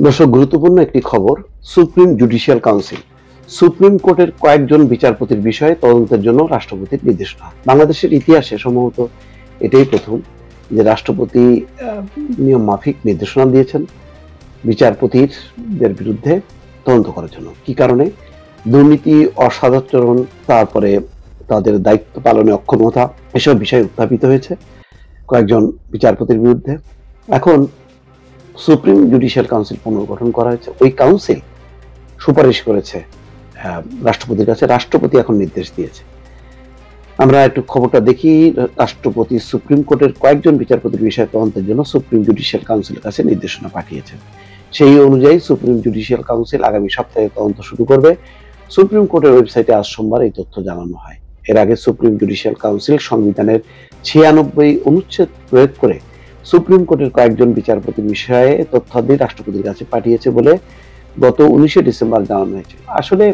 দর্শক, গুরুত্বপূর্ণ একটি খবর। সুপ্রিম জুডিশিয়াল কাউন্সিল, সুপ্রিম কোর্টের কয়েকজন বিচারপতির বিষয়ে তদন্তের জন্য রাষ্ট্রপতির নির্দেশনা। বাংলাদেশের ইতিহাসে সম্ভবত এটাই প্রথম যে রাষ্ট্রপতি নিয়ম মাফিক নির্দেশনা দিয়েছেন বিচারপতিদের বিরুদ্ধে তদন্ত করার জন্য। কি কারণে? দুর্নীতি, অসদাচরণ, তারপরে তাদের দায়িত্ব পালনে অক্ষমতা, এসব বিষয় উত্থাপিত হয়েছে কয়েকজন বিচারপতির বিরুদ্ধে। এখন সুপ্রিম জুডিশিয়াল কাউন্সিল পুনর্গঠন করা হয়েছে। ওই কাউন্সিল সুপারিশ করেছে রাষ্ট্রপতির কাছে, রাষ্ট্রপতি এখন নির্দেশ দিয়েছে। আমরা একটু খবরটা দেখি। রাষ্ট্রপতি সুপ্রিম কোর্টের কয়েকজন বিচারপতির বিষয়ে তদন্তের জন্য সুপ্রিম জুডিশিয়াল কাউন্সিলের কাছে নির্দেশনা পাঠিয়েছেন। সেই অনুযায়ী সুপ্রিম জুডিশিয়াল কাউন্সিল আগামী সপ্তাহে তদন্ত শুরু করবে। সুপ্রিম কোর্টের ওয়েবসাইটে আজ সোমবার এই তথ্য জানানো হয়। এর আগে সুপ্রিম জুডিশিয়াল কাউন্সিল সংবিধানের 96 অনুচ্ছেদ প্রয়োগ করে সুপ্রিম কোর্টের কয়েকজন বিচারপতির বিষয়ে তথ্যাদি রাষ্ট্রপতির কাছে পাঠিয়েছে বলে গত 19 ডিসেম্বর জানানো হয়েছে। আসলে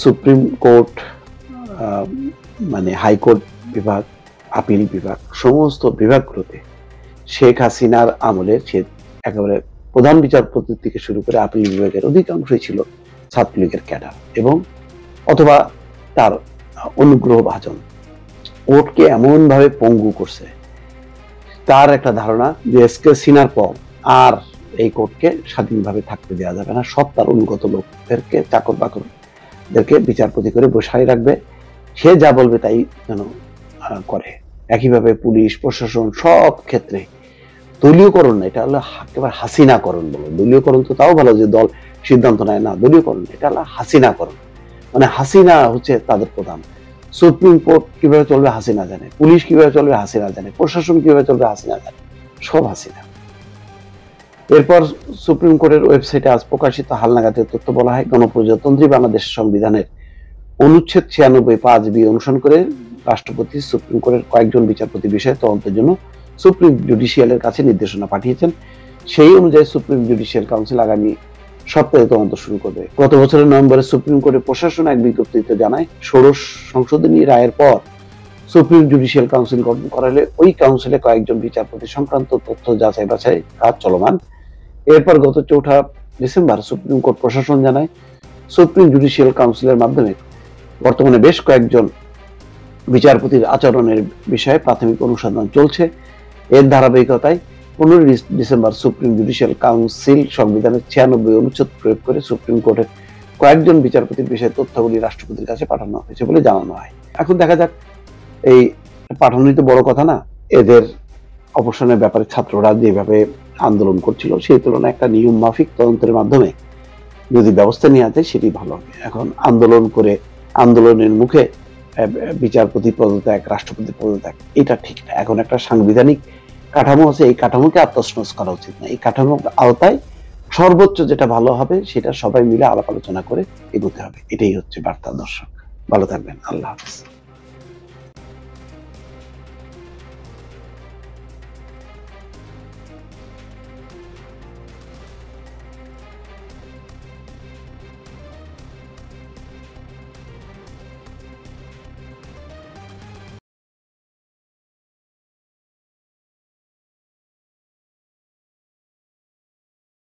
সুপ্রিম কোর্ট, হাইকোর্ট বিভাগ, আপিল বিভাগ, সমস্ত বিভাগগুলোতে শেখ হাসিনার আমলে সে একেবারে প্রধান বিচারপতি থেকে শুরু করে আপিল বিভাগের অধিকাংশই ছিল ছাত্রলীগের ক্যাডার এবং অথবা তার অনুগ্রহ ভাজন। কোর্টকে এমন ভাবে পঙ্গু করছে, তার একটা ধারণা যে এসকে হাসিনার পর আর এই কোর্টকে স্বাধীনভাবে থাকতে দেওয়া যাবে না, সব তার অনুগত লোকদেরকে, চাকর বাকরদেরকে বিচারপতি করে বসাই রাখবে, সে যা বলবে তাই যেন করে। একইভাবে পুলিশ প্রশাসন সব ক্ষেত্রে দলীয়করণ না, এটা হলো একেবারে হাসিনাকরণ বলে। দলীয়করণ তো তাও ভালো যে দল সিদ্ধান্ত নেয় না, দলীয়করণ এটা হলো হাসিনাকরণ। হাসিনা হচ্ছে তাদের প্রধান। সুপ্রিম কোর্ট কিভাবে চলবে হাসিনা জানে, পুলিশ কিভাবে চলবে হাসিনা জানে, প্রশাসন কিভাবে চলবে হাসিনা জানে, সব হাসিনা। এরপর সুপ্রিম কোর্টের ওয়েবসাইটে আজ প্রকাশিত হালনাগাদের তথ্য বলা হয়, গণপ্রজাতন্ত্রী বাংলাদেশ সংবিধানের অনুচ্ছেদ 96(5)(b) অনুসরণ করে রাষ্ট্রপতি সুপ্রিম কোর্টের কয়েকজন বিচারপতি বিষয়ে তদন্তের জন্য সুপ্রিম জুডিশিয়ালের কাছে নির্দেশনা পাঠিয়েছেন। সেই অনুযায়ী সুপ্রিম জুডিশিয়াল কাউন্সিল আগামী সপ্তাহে তদন্ত শুরু করবে। গত বছরের নভেম্বরে সুপ্রিম কোর্টের প্রশাসন এক বিজ্ঞপ্তিতে জানায়, ষোড়শ সংশোধনী রায়ের পর সুপ্রিম জুডিশিয়াল কাউন্সিল গঠন করা হলে ওই কাউন্সিলে কয়েকজন বিচারপতি সংক্রান্ত তথ্য যাচাই বাছাই কাজ চলমান। এরপর গত 4 ডিসেম্বর সুপ্রিম কোর্ট প্রশাসন জানায়, সুপ্রিম জুডিশিয়াল কাউন্সিলের মাধ্যমে বর্তমানে বেশ কয়েকজন বিচারপতির আচরণের বিষয়ে প্রাথমিক অনুসন্ধান চলছে। এর ধারাবাহিকতায় 15 ডিসেম্বর সুপ্রিম জুডিশিয়াল কাউন্সিল সংবিধানের 96 অনুচ্ছেদ প্রয়োগ করে সুপ্রিম কোর্টের কয়েকজন বিচারপতির বিষয়ে তথ্যাবলী রাষ্ট্রপতির কাছে পাঠানো হয়েছে বলে জানানো হয়। এখন দেখা যাক, এই পাঠানোই তো বড় কথা না। এদের অপসারণের ব্যাপারে ছাত্ররা যেভাবে আন্দোলন করছিল, সেই তুলনায় একটা নিয়ম মাফিক তদন্তের মাধ্যমে যদি ব্যবস্থা নেওয়া যায় সেটি ভালো হবে। এখন আন্দোলন করে আন্দোলনের মুখে বিচারপতি পদত্যাগ, রাষ্ট্রপতি পদত্যাগ, এটা ঠিক না। এখন একটা সাংবিধানিক কাঠামো আছে, এই কাঠামোকে আত্মস্থ করা উচিত না। এই কাঠামোর আওতায় সর্বোচ্চ যেটা ভালো হবে সেটা সবাই মিলে আলাপ আলোচনা করে এগোতে হবে। এটাই হচ্ছে বার্তা। দর্শক ভালো থাকবেন, আল্লাহ হাফেজ।